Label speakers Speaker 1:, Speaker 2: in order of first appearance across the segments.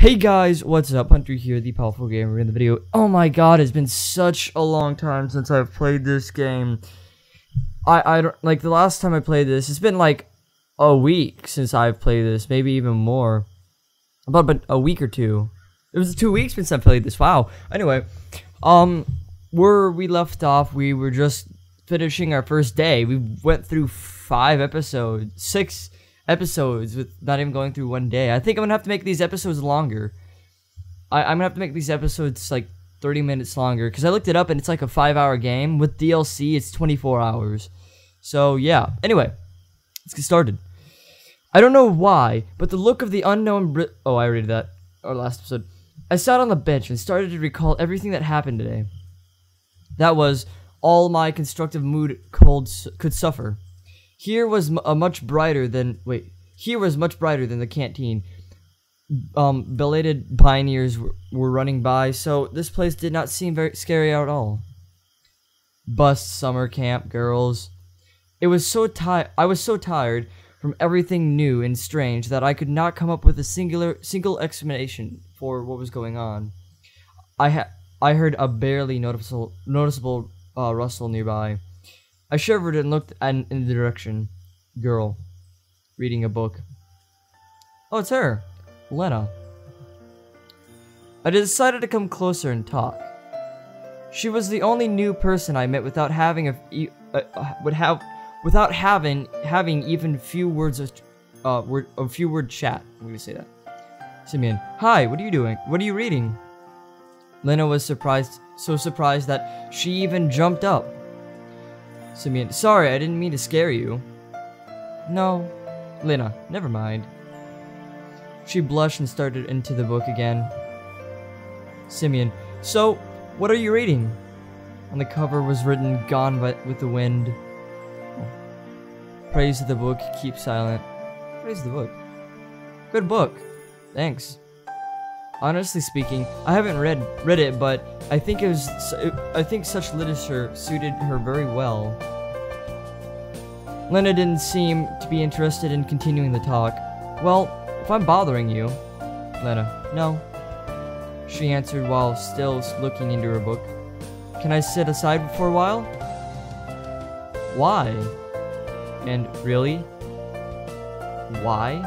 Speaker 1: Hey guys, what's up? Hunter here, the powerful gamer in the video. Oh my god, it's been such a long time since I've played this game. I don't like the last time I played this. It's been like a week since I've played this, maybe even more. But a week or two. It was 2 weeks since I played this. Wow. Anyway, where we left off, we were just finishing our first day. We went through 6 episodes with not even going through one day. I think I'm gonna have to make these episodes longer. I'm gonna have to make these episodes like 30 minutes longer because I looked it up and it's like a 5-hour game. With DLC, it's 24 hours. So yeah. Anyway, let's get started. I don't know why, but the look of the unknown oh, I read that. Our last episode. I sat on the bench and started to recall everything that happened today. That was all my constructive mood could suffer. Here was much brighter than the canteen. Belated pioneers were running by, so this place did not seem very scary at all. Bus, summer camp, girls. I was so tired from everything new and strange that I could not come up with a single explanation for what was going on. I heard a barely noticeable rustle nearby. I shivered and looked in the direction. Girl. Reading a book. Oh, it's her. Lena. I decided to come closer and talk. She was the only new person I met without having even few words of few word chat. Let me say that. Simeon. Hi, what are you doing? What are you reading? Lena was so surprised that she even jumped up. Simeon, sorry, I didn't mean to scare you. No. Lena, never mind. She blushed and started into the book again. Simeon, so, what are you reading? On the cover was written, Gone with the Wind. Oh. Praise the book, keep silent. Praise the book. Good book. Thanks. Honestly speaking, I haven't read it, but I think such literature suited her very well. Lena didn't seem to be interested in continuing the talk. Well, if I'm bothering you... Lena, no. She answered while still looking into her book. Can I sit aside for a while? Why? And really? Why?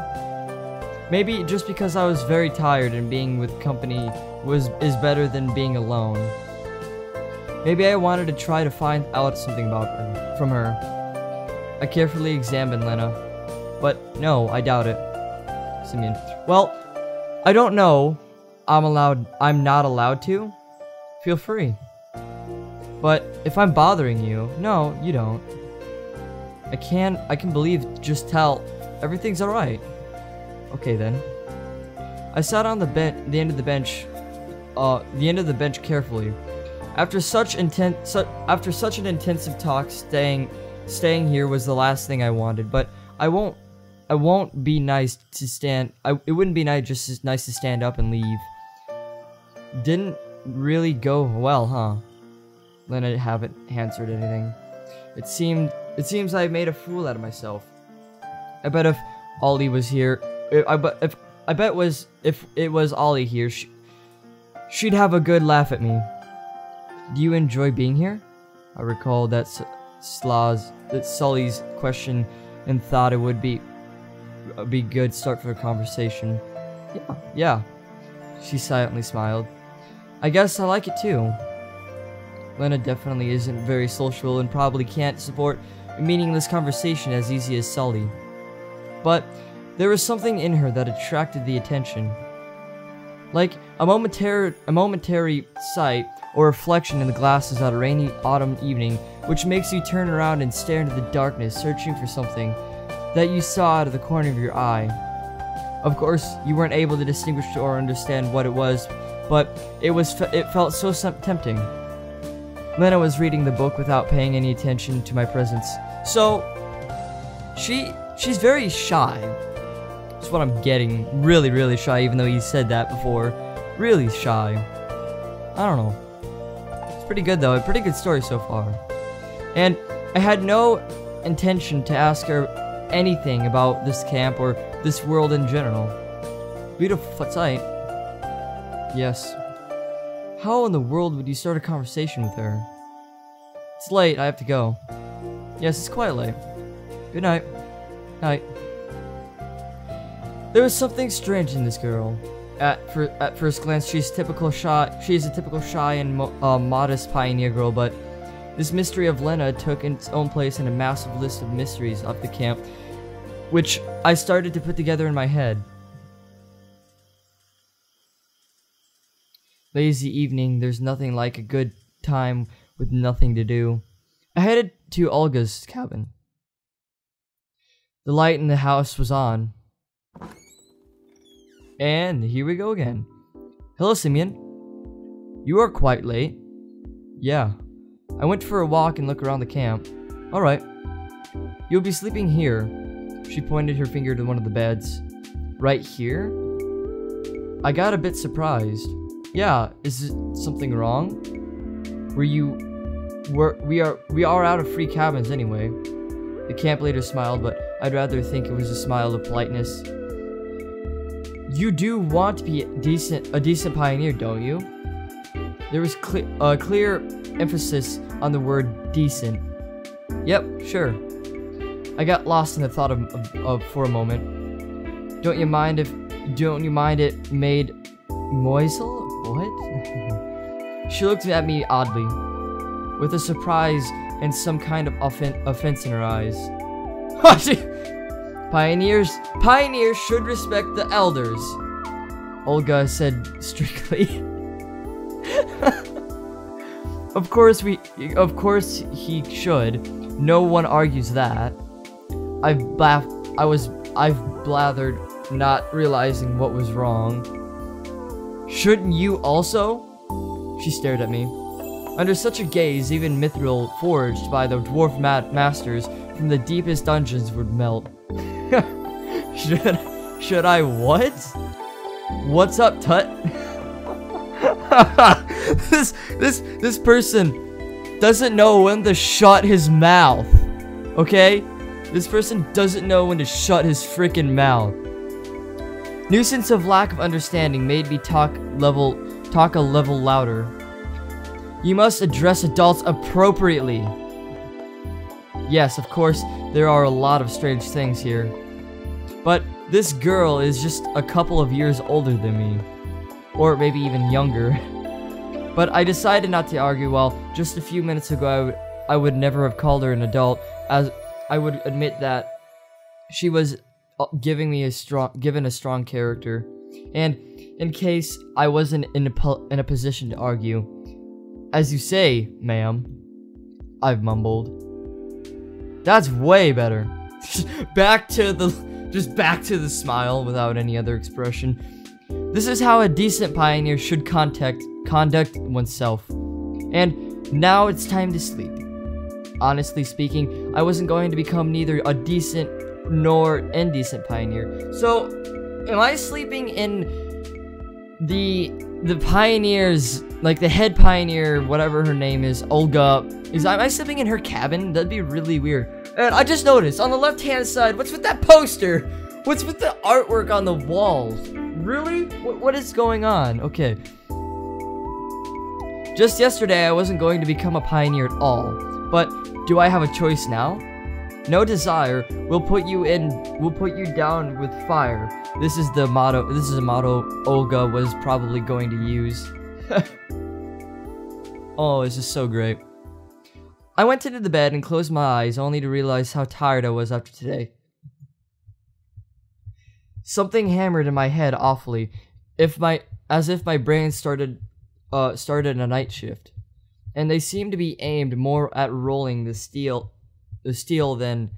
Speaker 1: Maybe just because I was very tired and being with company is better than being alone. Maybe I wanted to try to find out something from her. I carefully examined Lena. But no, I doubt it. Simeon. Well, I don't know. I'm not allowed to? Feel free. But if I'm bothering you, no, you don't. I can just tell everything's alright. Okay then. I sat on the end of the bench carefully. After such an intensive talk, staying here was the last thing I wanted. But it wouldn't be nice to stand up and leave. Didn't really go well, huh? Lena haven't answered anything. It seems I made a fool out of myself. I bet if Ollie was here. If it was Ollie here, she'd have a good laugh at me. Do you enjoy being here? I recalled that Sully's question and thought it would be a good start for a conversation. Yeah. She silently smiled. I guess I like it too. Lena definitely isn't very social and probably can't support a meaningless conversation as easy as Sully. But there was something in her that attracted the attention. Like a momentary sight or reflection in the glasses on a rainy autumn evening, which makes you turn around and stare into the darkness, searching for something that you saw out of the corner of your eye. Of course, you weren't able to distinguish or understand what it was, but it felt so tempting. Lena was reading the book without paying any attention to my presence. So, she's very shy. That's what I'm getting. Really, really shy, even though he said that before. Really shy. I don't know. It's pretty good, though. A pretty good story so far. And I had no intention to ask her anything about this camp or this world in general. Beautiful sight. Yes. How in the world would you start a conversation with her? It's late, I have to go. Yes, it's quite late. Good night. Night. There was something strange in this girl. At first glance, she's a typical shy and modest pioneer girl, but this mystery of Lena took its own place in a massive list of mysteries of the camp, which I started to put together in my head. Lazy evening, there's nothing like a good time with nothing to do. I headed to Olga's cabin. The light in the house was on. And here we go again. Hello, Simeon. You are quite late. Yeah. I went for a walk and look around the camp. Alright. You'll be sleeping here. She pointed her finger to one of the beds. Right here? I got a bit surprised. Yeah, is something wrong? We are out of free cabins anyway. The camp leader smiled, but I'd rather think it was a smile of politeness. You do want to be a decent pioneer, don't you? There was a clear emphasis on the word decent. Yep, sure. I got lost in the thought of for a moment. Don't you mind it made moisel? What? She looked at me oddly, with a surprise and some kind of offense in her eyes. Pioneers should respect the elders, Olga said strictly. Of course he should. No one argues that. I've blathered, not realizing what was wrong. Shouldn't you also? She stared at me. Under such a gaze, even mithril forged by the dwarf masters from the deepest dungeons would melt. Should I what? What's up, Tut? This person doesn't know when to shut his mouth. Okay? This person doesn't know when to shut his freaking mouth. Nuisance of lack of understanding made me talk a level louder. You must address adults appropriately. Yes, of course, there are a lot of strange things here. But this girl is just a couple of years older than me. Or maybe even younger. But I decided not to argue. Well, just a few minutes ago I would never have called her an adult, as I would admit that she was given a strong character, and in case I wasn't in a position to argue. As you say, ma'am, I've mumbled. That's way better. back to the smile without any other expression. This is how a decent pioneer should conduct oneself. And now it's time to sleep. Honestly speaking, I wasn't going to become neither a decent nor indecent pioneer. So, am I sleeping in the pioneers, like the head pioneer, whatever her name is, Olga? Am I sleeping in her cabin? That'd be really weird. And I just noticed on the left-hand side, what's with that poster? What's with the artwork on the walls? Really? What is going on? Okay. Just yesterday, I wasn't going to become a pioneer at all. But do I have a choice now? No desire. We'll put you down with fire. This is a motto Olga was probably going to use. Oh, this is so great. I went into the bed and closed my eyes, only to realize how tired I was after today. Something hammered in my head awfully, as if my brain started a night shift, and they seemed to be aimed more at rolling the steel than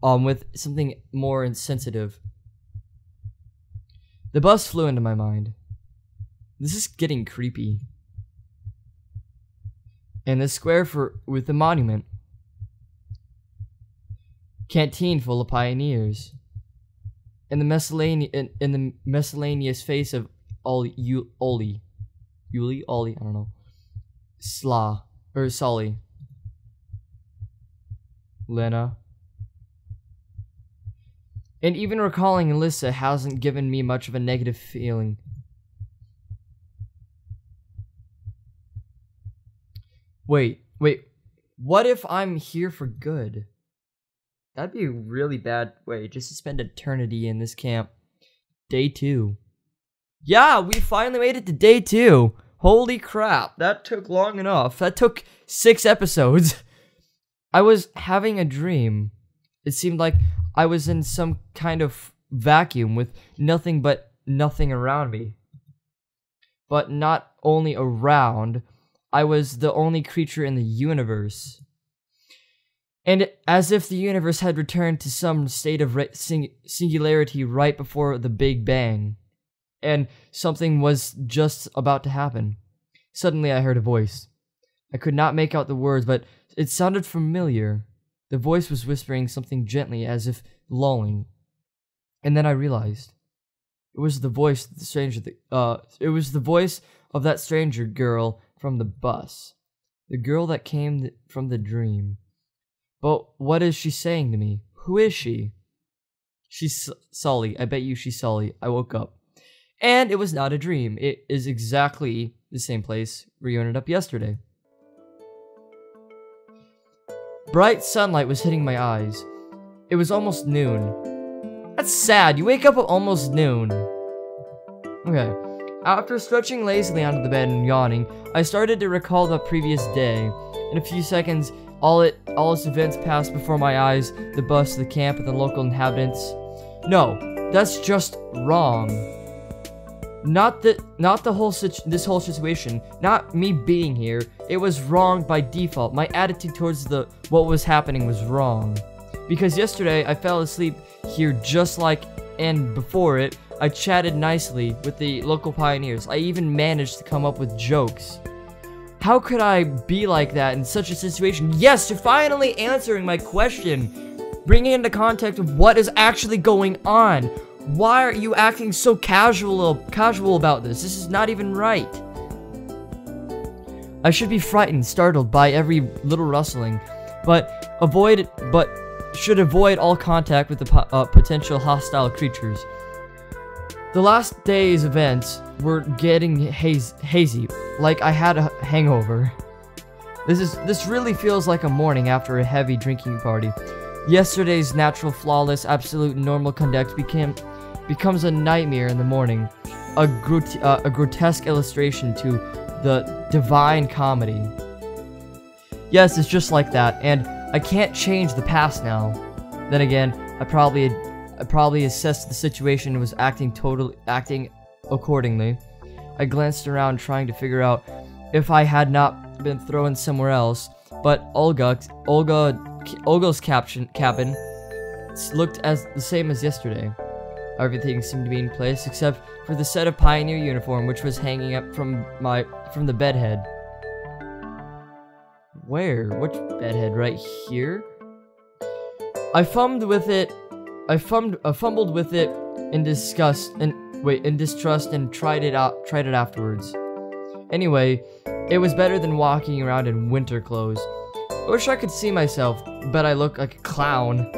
Speaker 1: with something more insensitive. The bus flew into my mind. This is getting creepy. And the square with the monument. Canteen full of pioneers. And the miscellaneous face of Ollie, I don't know. Solly. Lena. And even recalling Alyssa hasn't given me much of a negative feeling. Wait. What if I'm here for good? That'd be a really bad way just to spend eternity in this camp. Day 2. Yeah, we finally made it to day 2. Holy crap, that took long enough. That took 6 episodes. I was having a dream. It seemed like I was in some kind of vacuum with nothing but nothing around me. But not only around, I was the only creature in the universe. And as if the universe had returned to some state of singularity right before the Big Bang. And something was just about to happen. Suddenly I heard a voice. I could not make out the words, but it sounded familiar. The voice was whispering something gently, as if lulling. And then I realized. It was the voice of the stranger. It was the voice of that stranger girl from the bus. The girl that came from the dream. But what is she saying to me? Who is she? She's Sully. I bet you she's Sully. I woke up. And it was not a dream. It is exactly the same place where you ended up yesterday. Bright sunlight was hitting my eyes. It was almost noon. That's sad. You wake up at almost noon. Okay. After stretching lazily onto the bed and yawning, I started to recall the previous day. In a few seconds, all its events passed before my eyes, the bus, the camp, and the local inhabitants. No, that's just wrong. Not this whole situation, not me being here. It was wrong by default. My attitude towards what was happening was wrong. Because yesterday, I fell asleep here and before it, I chatted nicely with the local pioneers. I even managed to come up with jokes. How could I be like that in such a situation? Yes, you're finally answering my question. Bringing into context of what is actually going on. Why are you acting so casual about this? This is not even right. I should be frightened, startled by every little rustling, but should avoid all contact with the potential hostile creatures. The last day's events were getting hazy, like I had a hangover. This really feels like a morning after a heavy drinking party. Yesterday's natural, flawless, absolute normal conduct becomes a nightmare in the morning, a grotesque illustration to the divine comedy. Yes, it's just like that, and I can't change the past now. Then again, I probably assessed the situation and was acting accordingly. I glanced around trying to figure out if I had not been thrown somewhere else, but Olga's cabin looked as the same as yesterday. Everything seemed to be in place except for the set of pioneer uniform which was hanging up from the bedhead. Where? Which bedhead? Right here? I fumbled with it in distrust and tried it afterwards. Anyway, it was better than walking around in winter clothes. I wish I could see myself, but I look like a clown.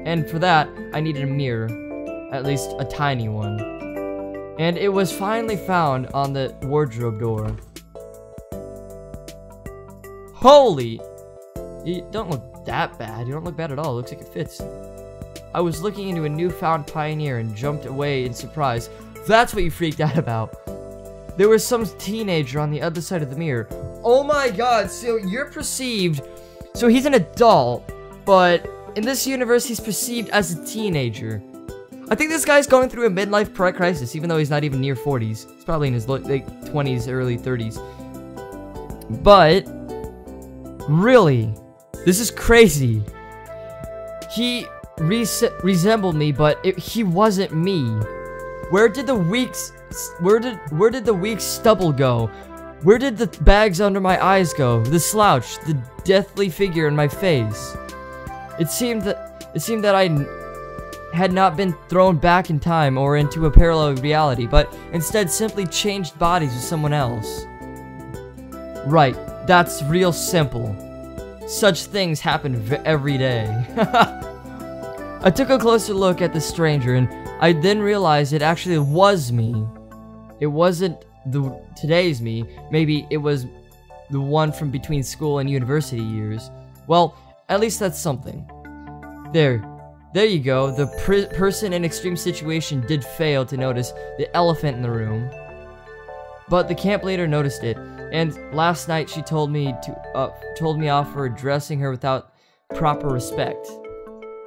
Speaker 1: And for that, I needed a mirror. At least a tiny one. And it was finally found on the wardrobe door. Holy! You don't look that bad. You don't look bad at all. It looks like it fits. I was looking into a newfound pioneer and jumped away in surprise. That's what you freaked out about. There was some teenager on the other side of the mirror. Oh my god, so you're perceived... So he's an adult, but in this universe he's perceived as a teenager. I think this guy's going through a midlife crisis, even though he's not even near 40s. He's probably in his late 20s, early 30s. But, really, this is crazy. He resembled me, but he wasn't me. Where did the weak stubble go? Where did the bags under my eyes go? The slouch, the deathly figure in my face. It seemed that I had not been thrown back in time or into a parallel reality, but instead simply changed bodies with someone else. Right, that's real simple. Such things happen every day. I took a closer look at the stranger, and I then realized it actually was me. It wasn't today's me. Maybe it was the one from between school and university years. Well, at least that's something. There you go. The person in extreme situation did fail to notice the elephant in the room. But the camp leader noticed it, and last night she told me off for addressing her without proper respect.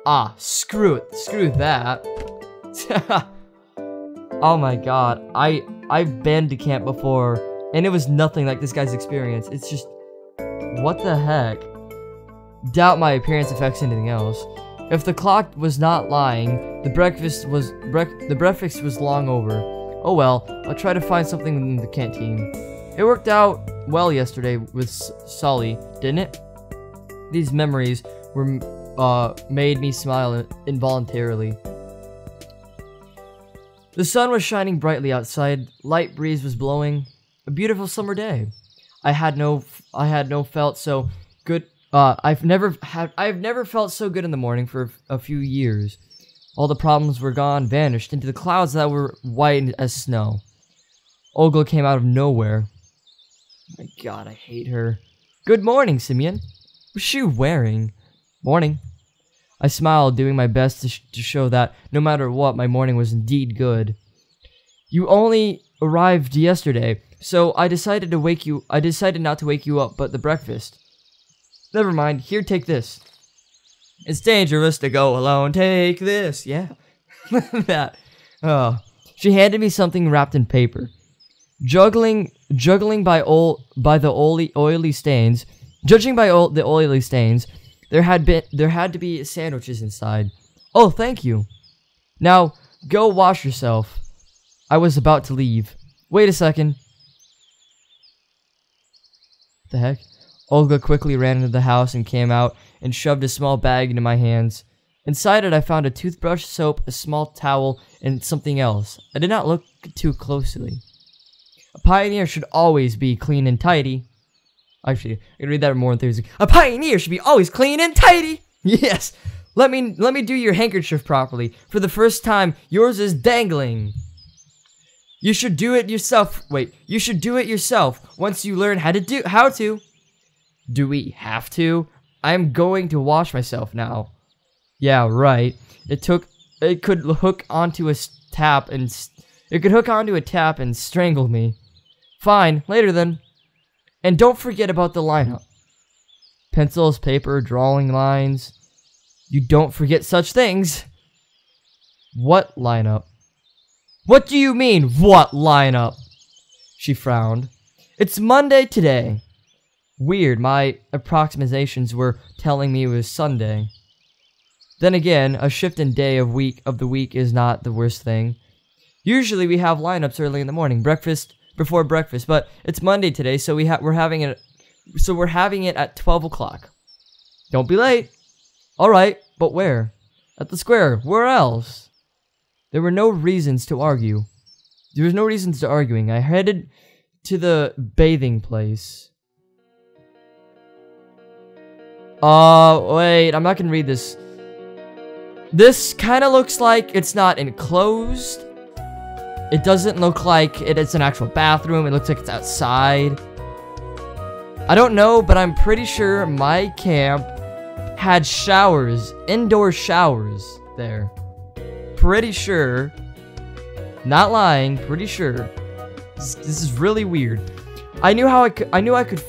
Speaker 1: Ah, screw it. Screw that. Oh my god. I've been to camp before, and it was nothing like this guy's experience. It's just, what the heck? Doubt my appearance affects anything else. If the clock was not lying, the breakfast was long over. Oh well, I'll try to find something in the canteen. It worked out well yesterday with Sully, didn't it? These memories were made me smile involuntarily. The sun was shining brightly outside. Light breeze was blowing. A beautiful summer day. I had no felt so good. I've never felt so good in the morning for a few years. All the problems were gone, vanished into the clouds that were white as snow. Olga came out of nowhere. My god, I hate her. Good morning, Simeon. What's she wearing? Morning. I smiled, doing my best to show that, no matter what, my morning was indeed good. You only arrived yesterday, so I decided not to wake you up, but the breakfast. Never mind, here, take this. It's dangerous to go alone, take this. Yeah. That. Oh. She handed me something wrapped in paper. Judging by the oily stains, there had to be sandwiches inside. Oh, thank you. Now, go wash yourself. I was about to leave. Wait a second. What the heck? Olga quickly ran into the house and came out and shoved a small bag into my hands. Inside it, I found a toothbrush, soap, a small towel, and something else. I did not look too closely. A pioneer should always be clean and tidy. Actually, I can read that more enthusiastic. A pioneer should be always clean and tidy! Yes! Let me do your handkerchief properly. For the first time, yours is dangling. You should do it yourself. Wait, you should do it yourself once you learn how to. Do we have to? I'm going to wash myself now. Yeah, right. It could hook onto a tap and strangle me. Fine, later then. And don't forget about the lineup. Pencils, paper, drawing lines. You don't forget such things. What lineup? What do you mean, what lineup? She frowned. It's Monday today. Weird, my approximations were telling me it was Sunday. Then again, a shift in day of the week is not the worst thing. Usually we have lineups early in the morning, before breakfast, but it's Monday today, so we're having it at 12 o'clock. Don't be late. All right, but where? At the square. Where else? There were no reasons to argue. There was no reasons to arguing. I headed to the bathing place. Wait, I'm not gonna read this. This kind of looks like it's not enclosed. It doesn't look like it's an actual bathroom. It looks like it's outside. I don't know, but I'm pretty sure my camp had showers, indoor showers there. Pretty sure. Not lying, pretty sure. This is really weird. I knew I could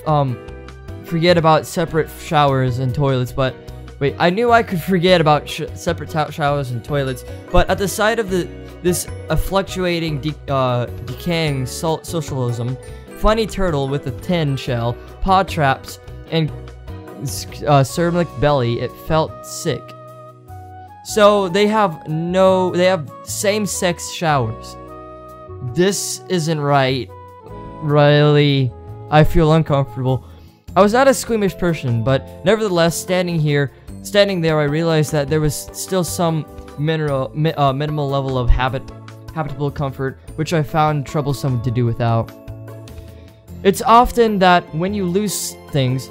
Speaker 1: forget about separate showers and toilets, but wait, I knew I could forget about separate showers and toilets, but at the side of this fluctuating, decaying socialism, funny turtle with a tin shell, paw traps, and ceramic belly, it felt sick. So they have same-sex showers. This isn't right. Really, I feel uncomfortable. I was not a squeamish person, but nevertheless, standing there, I realized that there was still some minimal level of habitable comfort, which I found troublesome to do without. It's often that when you lose things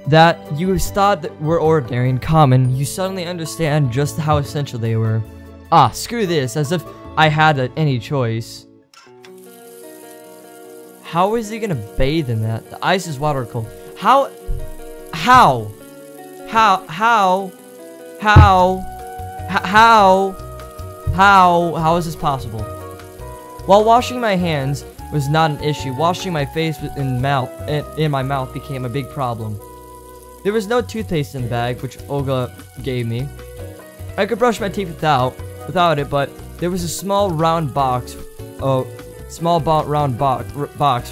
Speaker 1: that you thought that were ordinary and common, you suddenly understand just how essential they were. Ah, screw this, as if I had any choice. How is he gonna bathe in that? The ice is water cold. How is this possible? While washing my hands was not an issue, washing my face in my mouth became a big problem. There was no toothpaste in the bag, which Olga gave me. I could brush my teeth without it, but there was a small round box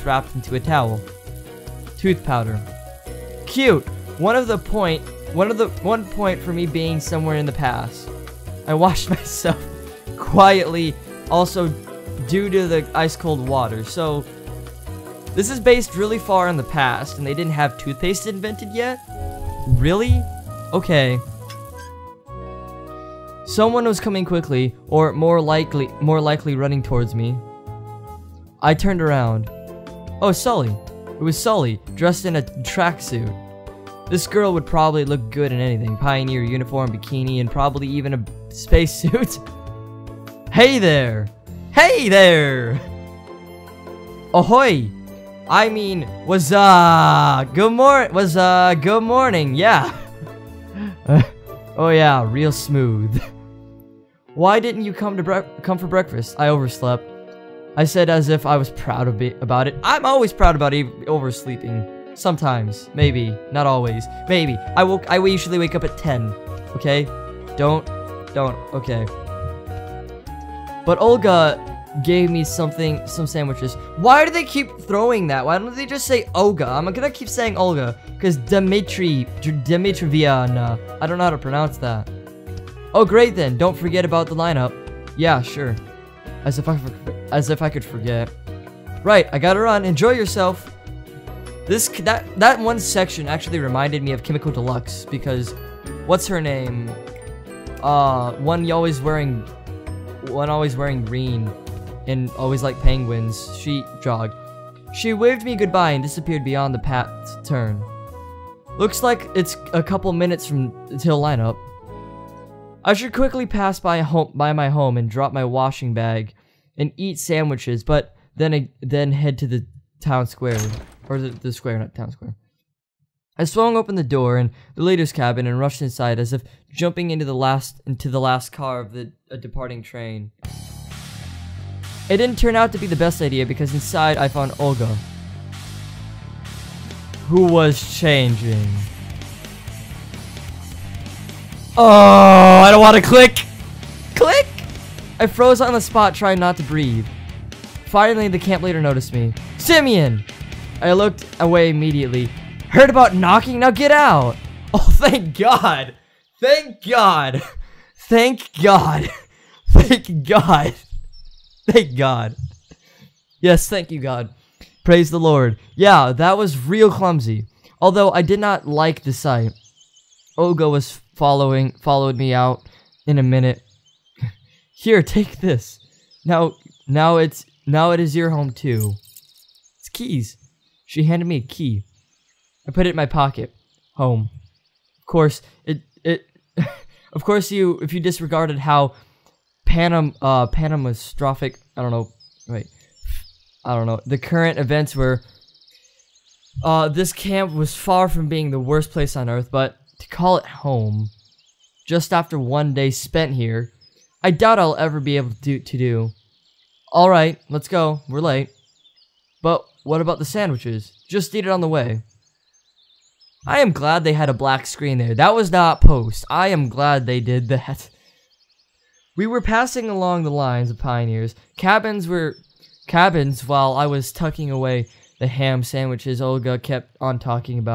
Speaker 1: wrapped into a towel. Tooth powder. Cute. One point for me being somewhere in the past. I washed myself quietly, also due to the ice cold water. So this is based really far in the past, and they didn't have toothpaste invented yet? Really? Okay. Someone was coming quickly, or more likely running towards me. I turned around. Oh, Sully. It was Sully, dressed in a tracksuit. This girl would probably look good in anything. Pioneer uniform, bikini, and probably even a spacesuit. Hey there! Hey there! Ahoy! I mean, good morning, yeah. Oh yeah, real smooth. Why didn't you come for breakfast? I overslept. I said as if I was proud about it. I'm always proud about oversleeping. Sometimes, maybe, not always. Maybe. I usually wake up at 10. Okay? Don't. Okay. But Olga gave me some sandwiches. Why do they keep throwing that? Why don't they just say Olga? I'm gonna keep saying Olga because Dmitrievna. I don't know how to pronounce that. Oh, great then. Don't forget about the lineup. Yeah, sure. As if I could forget. Right, I gotta run. Enjoy yourself. That one section actually reminded me of Chemical Deluxe because what's her name? One always wearing green and always like penguins. She jogged. She waved me goodbye and disappeared beyond the path's turn. Looks like it's a couple minutes till lineup. I should quickly pass by my home and drop my washing bag and eat sandwiches, but then head to the town square. Or the square, not town square. I swung open the door in the leader's cabin and rushed inside as if jumping into the last car of the departing train. It didn't turn out to be the best idea because inside I found Olga, who was changing. Oh, I don't want to click! Click! I froze on the spot trying not to breathe. Finally, the camp leader noticed me. Simeon! I looked away immediately. Heard about knocking? Now get out! Oh, thank God! Thank God! Thank God! Thank God! Thank God! Yes, thank you, God. Praise the Lord. Yeah, that was real clumsy. Although I did not like the sight. Olga was followed me out in a minute. Here, take this. Now it is your home too. It's keys. She handed me a key. I put it in my pocket. Home. Of course, of course, if you disregarded how Panamastrophic, I don't know, the current events were, this camp was far from being the worst place on Earth, but to call it home, just after one day spent here, I doubt I'll ever be able to do. Alright, let's go, we're late. But what about the sandwiches? Just eat it on the way. I am glad they had a black screen there. That was not post. I am glad they did that. We were passing along the lines of pioneers. Cabins while I was tucking away the ham sandwiches Olga kept on talking.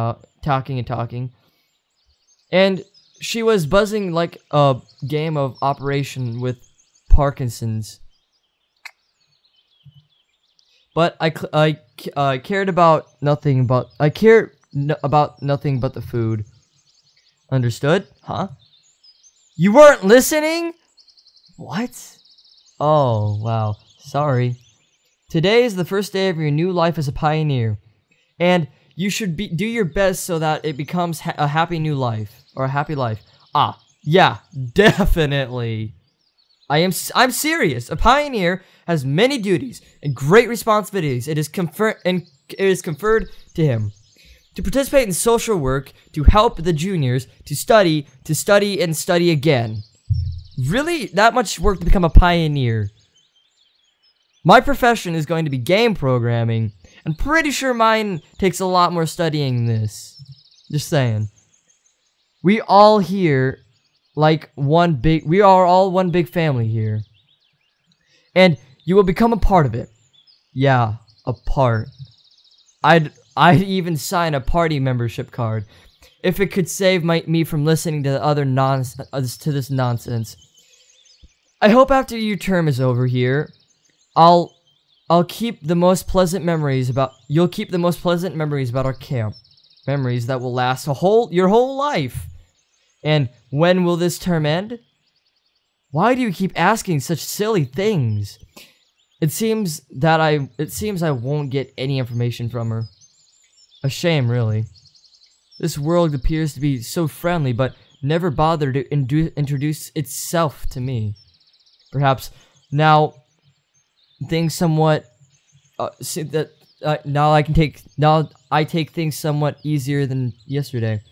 Speaker 1: And she was buzzing like a game of Operation with Parkinson's. But I cared about nothing but the food. Understood? Huh? You weren't listening? What? Oh, wow. Sorry. Today is the first day of your new life as a pioneer. And you should do your best so that it becomes a happy new life. Or a happy life. Ah, yeah, definitely. I'm serious. A pioneer has many duties and great responsibilities. It is conferred to him to participate in social work, to help the juniors, to study and study again. Really? That much work to become a pioneer? My profession is going to be game programming. I'm pretty sure mine takes a lot more studying than this. Just saying. We all here, we are all one big family here. And you will become a part of it. Yeah, a part. I'd even sign a party membership card if it could save me from listening to the other this nonsense. I hope after your term is over here, you'll keep the most pleasant memories about our camp. Memories that will last your whole life. And when will this term end? Why do you keep asking such silly things? It seems I won't get any information from her. A shame, really. This world appears to be so friendly, but never bothered to introduce itself to me. Perhaps now things somewhat now I take things somewhat easier than yesterday.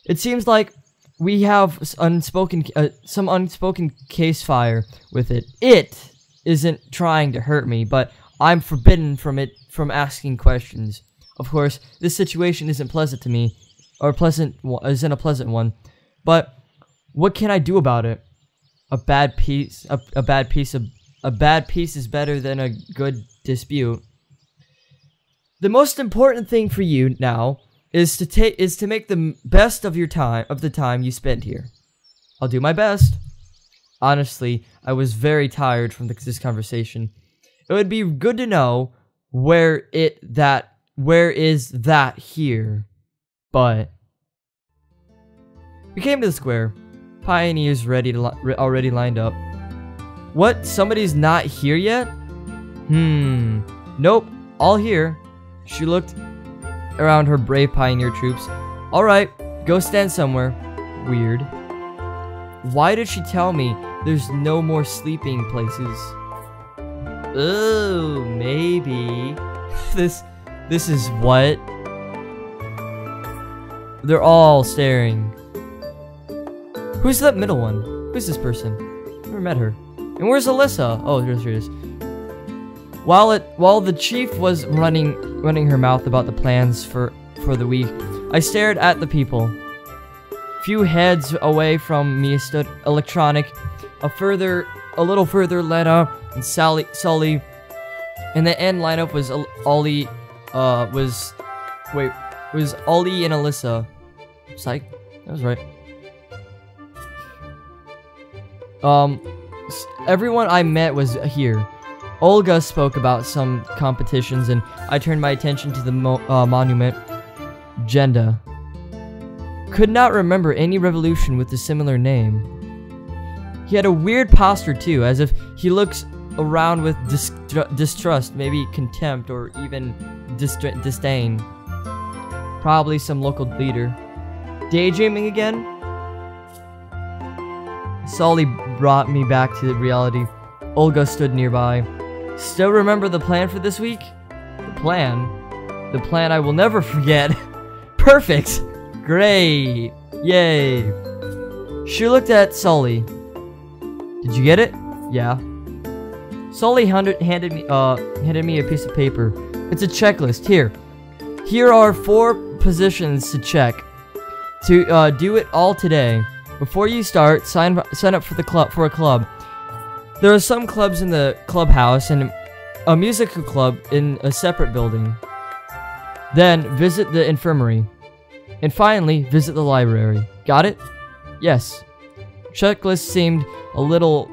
Speaker 1: It seems like we have some unspoken case fire with it. It isn't trying to hurt me, but I'm forbidden from asking questions. Of course, this situation isn't pleasant to me, isn't a pleasant one. But what can I do about it? A bad peace is better than a good dispute. The most important thing for you now is to make the best of the time you spend here. I'll do my best. Honestly, I was very tired from this conversation. It would be good to know where is that here. But we came to the square. Pioneers already lined up. What? Somebody's not here yet? Nope. All here. She looked around her brave pioneer troops. Alright, go stand somewhere. Weird. Why did she tell me there's no more sleeping places? Oh, maybe. This is what? They're all staring. Who's that middle one? Who's this person? Never met her. And where's Alyssa? Oh, here she is. While the chief was running her mouth about the plans for the week, I stared at the people. Few heads away from me stood Electronic, a little further Lena and Sully, and the end lineup was Ollie, was Ollie and Alyssa. Psych, that was right. Everyone I met was here. Olga spoke about some competitions, and I turned my attention to the monument. Jenda. Could not remember any revolution with a similar name. He had a weird posture too, as if he looks around with distrust, maybe contempt, or even disdain. Probably some local leader. Daydreaming again? Sully brought me back to reality. Olga stood nearby. Still remember the plan for this week? The plan? The plan I will never forget. Perfect! Great! Yay! She looked at Sully. Did you get it? Yeah. Sully handed me a piece of paper. It's a checklist. Here are 4 positions to check. To do it all today. Before you start, sign up for a club. There are some clubs in the clubhouse and a musical club in a separate building. Then visit the infirmary. And finally, visit the library. Got it? Yes. Checklist seemed a little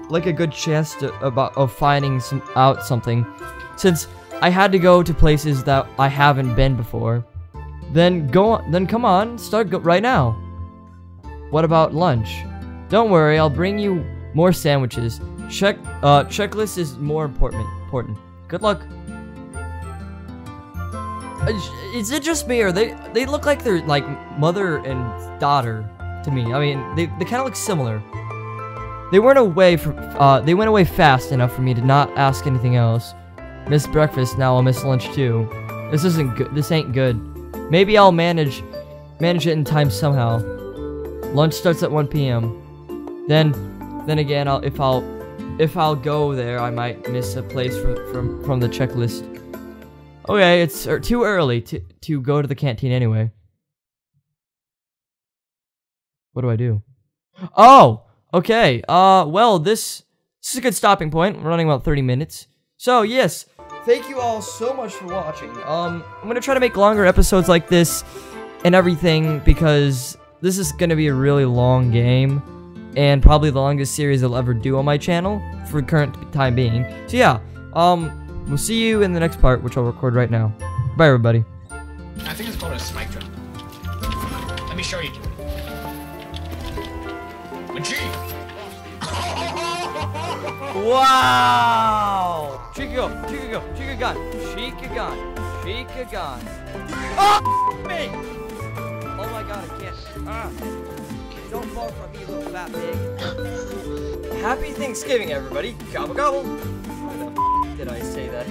Speaker 1: like a good chance of finding out something, since I had to go to places that I haven't been before. Then come on, start right now. What about lunch? Don't worry, I'll bring you more sandwiches. Checklist is more important. Good luck. Is it just me, or they look like they're like mother and daughter to me? I mean, they kind of look similar. They went away fast enough for me to not ask anything else. Missed breakfast, now I'll miss lunch too. This isn't good. This ain't good. Maybe I'll manage it in time somehow. Lunch starts at 1 p.m. Then again, if I'll go there, I might miss a place from the checklist. Okay, it's too early to go to the canteen anyway. What do I do? Oh, okay. Well, this is a good stopping point. We're running about 30 minutes. So, yes, thank you all so much for watching. I'm gonna try to make longer episodes like this and everything because this is gonna be a really long game and probably the longest series I'll ever do on my channel for the current time being. So yeah, we'll see you in the next part, which I'll record right now. Bye, everybody.
Speaker 2: I think it's called a spike drop. Let me show you.
Speaker 1: Wow! Shikagon. Oh, me! Oh my god, I can't. Don't fall for me, little fat pig. Happy Thanksgiving, everybody. Gobble gobble. Why the f did I say that?